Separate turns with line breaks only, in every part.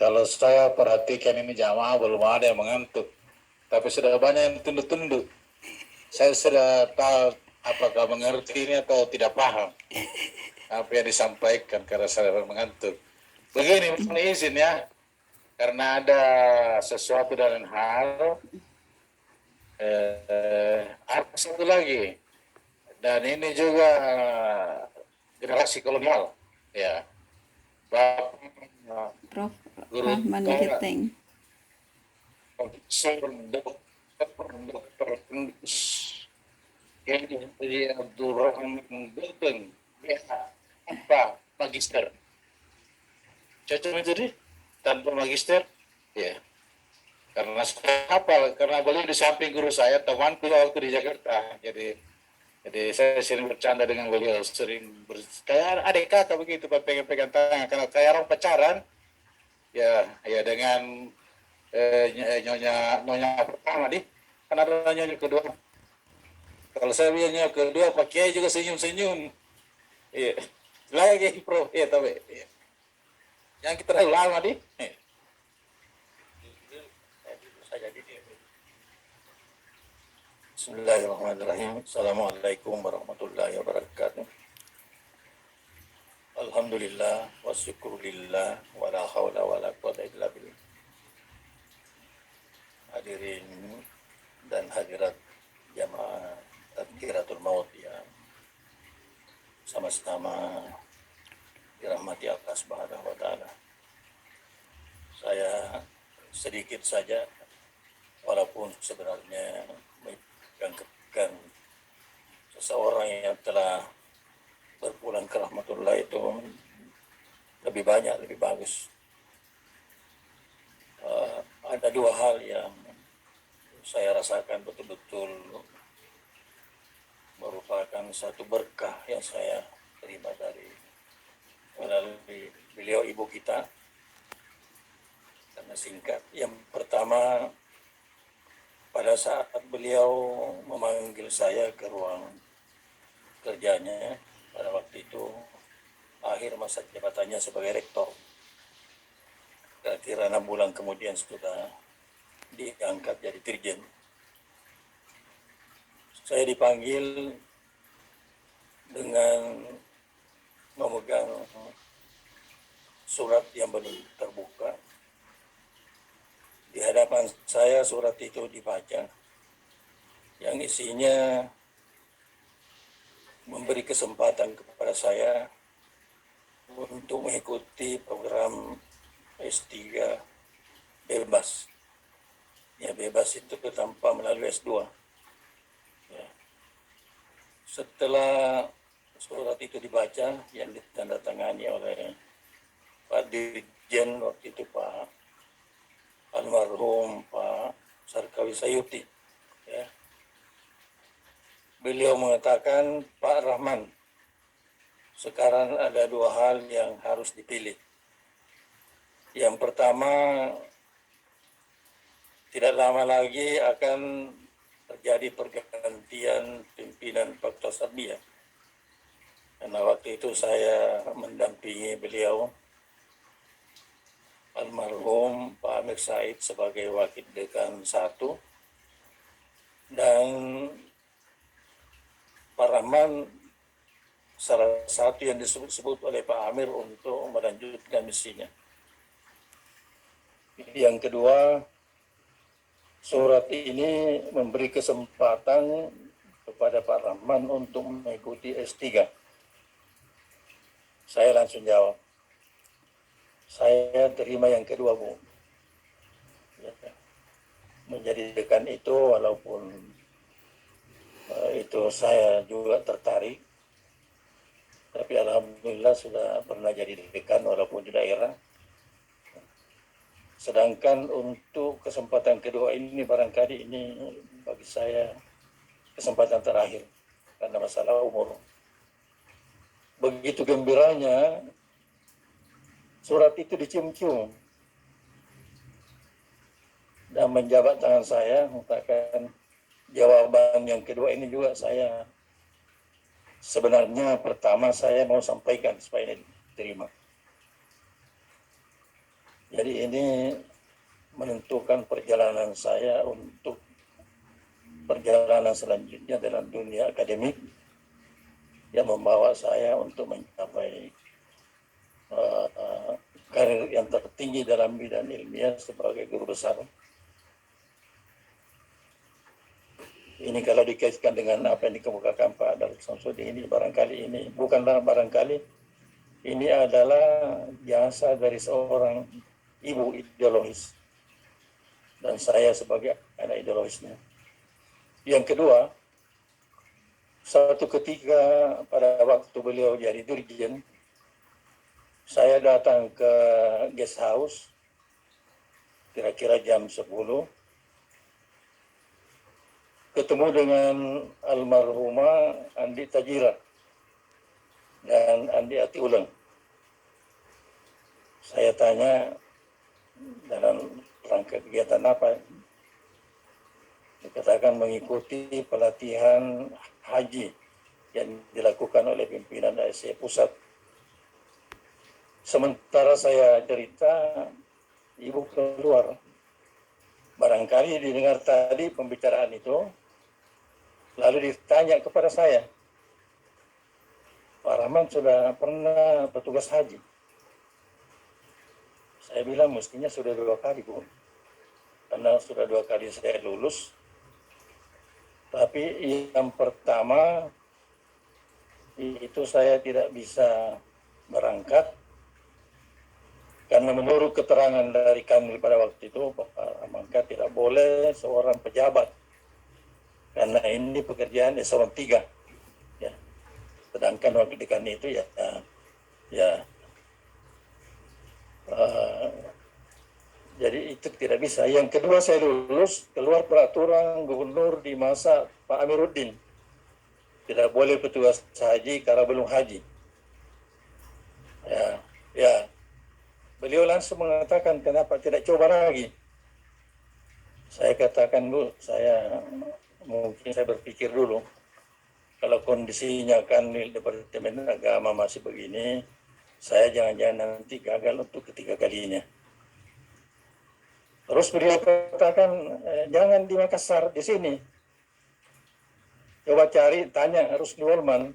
Kalau saya perhatikan ini jamaah belum ada yang mengantuk, tapi sudah banyak yang tunduk-tunduk. Saya sudah tahu apakah mengerti ini atau tidak paham apa yang disampaikan karena saya mengantuk. Begini, mohon izin ya, karena ada sesuatu dan hal. Ada satu lagi, dan ini juga generasi kolonial, ya. Bapak
Prof.
Guru
Rahman
Tara,
Geteng.
Profesor Dokter Henry Abdurrahman Gulben, apa magister. Cocok itu deh, tanpa magister, ya. Karena saya hafal, karena beliau di samping guru saya, temanku waktu di Jakarta. Jadi saya sering bercanda dengan beliau, kayak adik kakak begitu, pegang-pegang tangan. Karena kayak orang pacaran, ya dengan nyonya pertama nih, kan ada nyonya kedua. Kalau saya bilang nyonya kedua, Pak Kiai juga senyum-senyum. Iya, lagi Pro, iya tapi yang kita terlalu lama nih. Bismillahirrahmanirrahim. Assalamualaikum warahmatullahi wabarakatuh. Alhamdulillah wa syukurillah wa la hawla wa la quwata illa billah. Hadirin dan hadirat jamaah Tadkiratul Maut yang sama-sama dirahmati Allah Subhanahu wa taala. Saya sedikit saja, walaupun sebenarnya mengganggukan seseorang yang telah berpulang ke rahmatullah itu lebih banyak, lebih bagus. Ada dua hal yang saya rasakan betul-betul merupakan satu berkah yang saya terima melalui beliau ibu kita. Karena singkat, yang pertama, pada saat beliau memanggil saya ke ruang kerjanya, pada waktu itu akhir masa jabatannya sebagai rektor. Kira-kira 6 bulan kemudian sudah diangkat jadi dirjen. Saya dipanggil dengan memegang surat yang belum terbuka. Di hadapan saya surat itu dibaca, yang isinya memberi kesempatan kepada saya untuk mengikuti program S3 bebas. Ya, bebas itu tanpa melalui S2. Ya. Setelah surat itu dibaca, yang ditandatangani oleh Pak Dirjen waktu itu, Pak almarhum Pak Sarkawi Sayuti, ya. Beliau mengatakan, Pak Rahman, sekarang ada dua hal yang harus dipilih. Yang pertama, tidak lama lagi akan terjadi pergantian pimpinan Faktor Serbia. Karena waktu itu saya mendampingi beliau, almarhum Pak Amir Said sebagai wakil dekan 1, dan Pak Rahman salah satu yang disebut-sebut oleh Pak Amir untuk melanjutkan misinya. Yang kedua, surat ini memberi kesempatan kepada Pak Rahman untuk mengikuti S3. Saya langsung jawab, saya terima yang kedua, Bu. Menjadi dekan itu, walaupun itu saya juga tertarik, tapi alhamdulillah sudah pernah jadi dekan walaupun di daerah. Sedangkan untuk kesempatan kedua ini, barangkali ini bagi saya kesempatan terakhir karena masalah umur. Begitu gembiranya, surat itu dicium-cium dan menjabat tangan saya, mengatakan jawaban yang kedua ini juga saya sebenarnya pertama saya mau sampaikan supaya ini diterima.
Jadi ini menentukan perjalanan saya untuk perjalanan selanjutnya dalam dunia akademik yang membawa saya untuk mencapai karir yang tertinggi dalam bidang ilmiah sebagai guru besar. Ini kalau dikaitkan dengan apa yang dikemukakan Pak Daud Samsudin, ini barangkali ini bukanlah barangkali, ini adalah jasa dari seorang ibu ideologis dan saya sebagai anak ideologisnya. Yang kedua, satu ketika pada waktu beliau jadi dirjen, saya datang ke guest house kira-kira jam 10, ketemu dengan almarhumah Andi Tajira dan Andi Atiulang. Saya tanya dalam rangka kegiatan apa? Dikatakan mengikuti pelatihan haji yang dilakukan oleh pimpinan ASE Pusat. Sementara saya cerita, ibu keluar. Barangkali didengar tadi pembicaraan itu, lalu ditanya kepada saya, Pak Rahman sudah pernah bertugas haji? Saya bilang mestinya sudah 2 kali, Bu. Karena sudah 2 kali saya lulus. Tapi yang pertama itu saya tidak bisa berangkat karena menurut keterangan dari kami pada waktu itu, Pak Rahman tidak boleh seorang pejabat karena ini pekerjaan eselon 3. Ya. Sedangkan waktu di kami itu jadi itu tidak bisa. Yang kedua saya lulus, keluar peraturan gubernur di masa Pak Amiruddin. Tidak boleh petugas haji karena belum haji. Ya. Beliau langsung mengatakan kenapa tidak coba lagi. Saya katakan Bu, mungkin saya berpikir dulu. Kalau kondisinya kan di Departemen Agama masih begini, saya jangan-jangan nanti gagal untuk ketiga kalinya. Terus beliau katakan, jangan di Makassar, di sini. Coba tanya Rusli Wolman.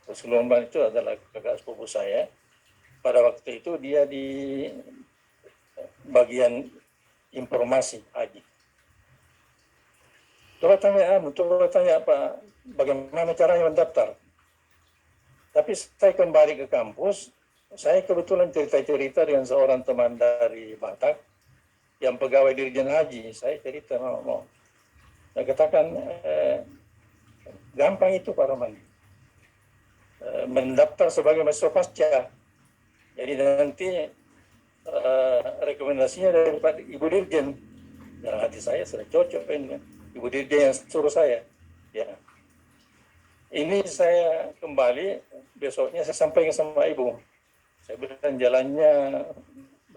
Rusli Wolman itu adalah kakak sepupu saya. Pada waktu itu dia di bagian informasi haji. Coba tanya Pak, bagaimana caranya mendaftar. Tapi saya kembali ke kampus, saya kebetulan cerita-cerita dengan seorang teman dari Batak, yang pegawai Dirjen Haji. Saya cerita mau. Saya katakan, gampang itu Pak Rahman. Mendaftar sebagai mahasiswa pasca. Jadi nanti rekomendasinya dari Pak Ibu Dirjen. Dalam hati saya sudah cocok ini. Ibu Dirjen yang suruh saya. Ya. Ini saya kembali, besoknya saya sampaikan sama Ibu. Saya bilang jalannya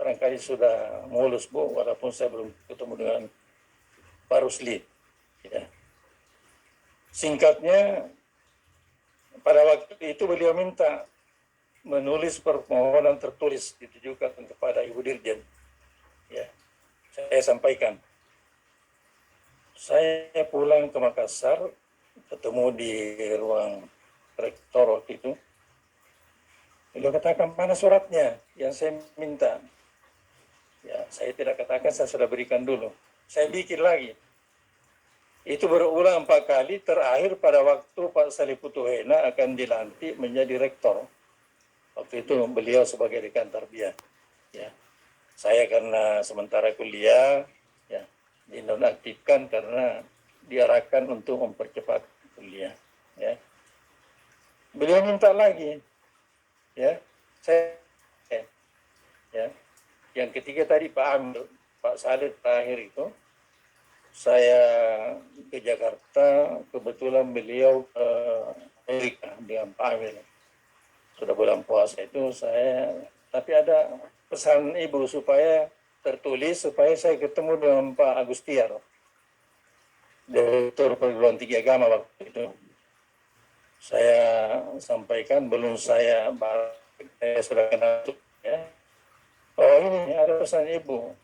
barangkali sudah mulus Bu, walaupun saya belum ketemu dengan Pak Rusli. Ya. Singkatnya, pada waktu itu beliau minta menulis permohonan tertulis ditujukan kepada Ibu Dirjen. Ya, saya sampaikan. Saya pulang ke Makassar, ketemu di ruang rektor waktu itu. Beliau katakan, mana suratnya yang saya minta? Ya, saya tidak katakan, saya sudah berikan dulu. Saya bikin lagi. Itu berulang 4 kali, terakhir pada waktu Pak Salih Putuhena akan dilantik menjadi rektor. Waktu itu beliau sebagai dekan tarbiyah. Ya. Saya karena sementara kuliah, ya, dinonaktifkan karena diarahkan untuk mempercepat kuliah. Ya. Beliau minta lagi, ya, ya. Yang ketiga tadi Pak Salih terakhir itu, saya ke Jakarta, kebetulan beliau ke Amerika dengan Pak Amir. Sudah bulan puasa itu tapi ada pesan Ibu supaya tertulis, supaya saya ketemu dengan Pak Agustiar, Direktur Perguruan Tinggi Agama waktu itu. Saya sampaikan, belum saya sudah kenal, ya. Oh ini ini ada pesan ibu.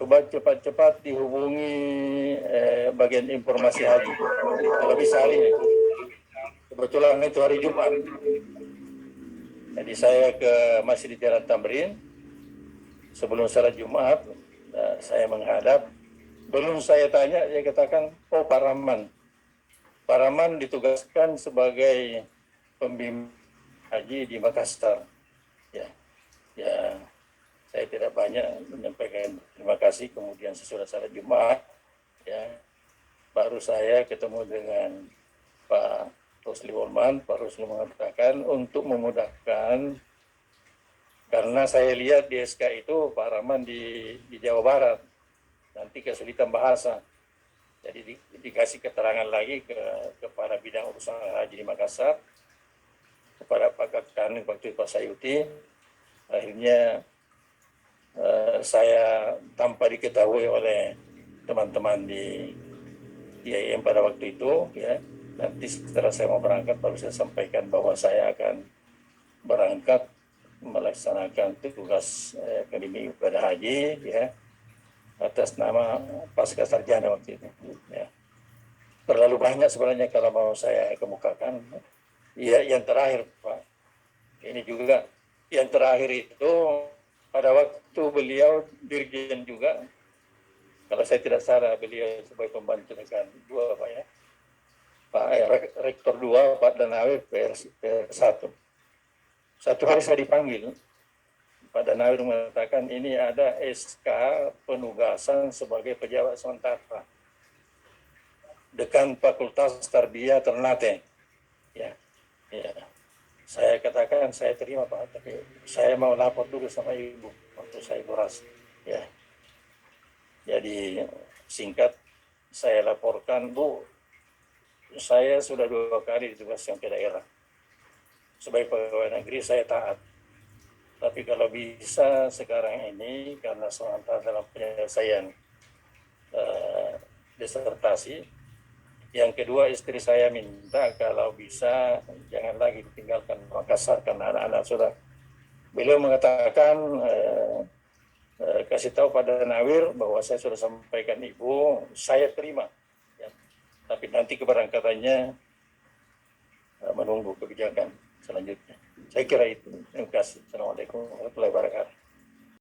Coba cepat-cepat dihubungi bagian informasi haji. Kalau bisa hari ini. Kebetulan itu hari Jumat. Jadi saya ke Masjid Jalan Tamrin. Sebelum salat Jumat, saya menghadap. Belum saya tanya, dia katakan, oh Pak Rahman. Pak Rahman ditugaskan sebagai pembimbing haji di Makassar. Ya, saya tidak banyak menyampaikan terima kasih. Kemudian sesudah salat Jumat, ya, baru saya ketemu dengan Pak Rusli Wolman. Pak Rusli mengatakan untuk memudahkan, karena saya lihat di SK itu Pak Rahman di Jawa Barat, nanti kesulitan bahasa. Jadi dikasih keterangan lagi kepada bidang urusan haji di Makassar, kepada Pak Kaktan waktu itu Pak Sayuti. Akhirnya saya tanpa diketahui oleh teman-teman di IAIN pada waktu itu, ya, nanti setelah saya mau berangkat baru saya sampaikan bahwa saya akan berangkat melaksanakan tugas akademi ibadah haji, ya, atas nama pasca sarjana waktu itu. Ya. Terlalu banyak sebenarnya kalau mau saya kemukakan. Ya, yang terakhir Pak, ini juga yang terakhir itu pada waktu beliau dirjen juga, kalau saya tidak salah beliau sebagai pembantu dekan 2 Pak ya, Pak Rektor 2 Pak Danawi PR1. Satu hari saya dipanggil, Pak Danawi mengatakan ini ada SK penugasan sebagai pejabat sementara Dekan Fakultas Tarbiyah Ternate. Ya, ya. Saya katakan saya terima Pak, tapi saya mau lapor dulu sama Ibu waktu saya boras. Ya. Jadi singkat saya laporkan, Bu, saya sudah 2 kali ditugaskan ke daerah. Sebagai pegawai negeri saya taat. Tapi kalau bisa sekarang ini karena sementara dalam penyelesaian disertasi. Yang kedua, istri saya minta kalau bisa jangan lagi ditinggalkan Makassar karena anak-anak sudah. Beliau mengatakan kasih tahu pada Nawir bahwa saya sudah sampaikan Ibu, saya terima. Ya. Tapi nanti keberangkatannya menunggu kebijakan selanjutnya. Saya kira itu. Terima kasih. Assalamualaikum warahmatullahi wabarakatuh.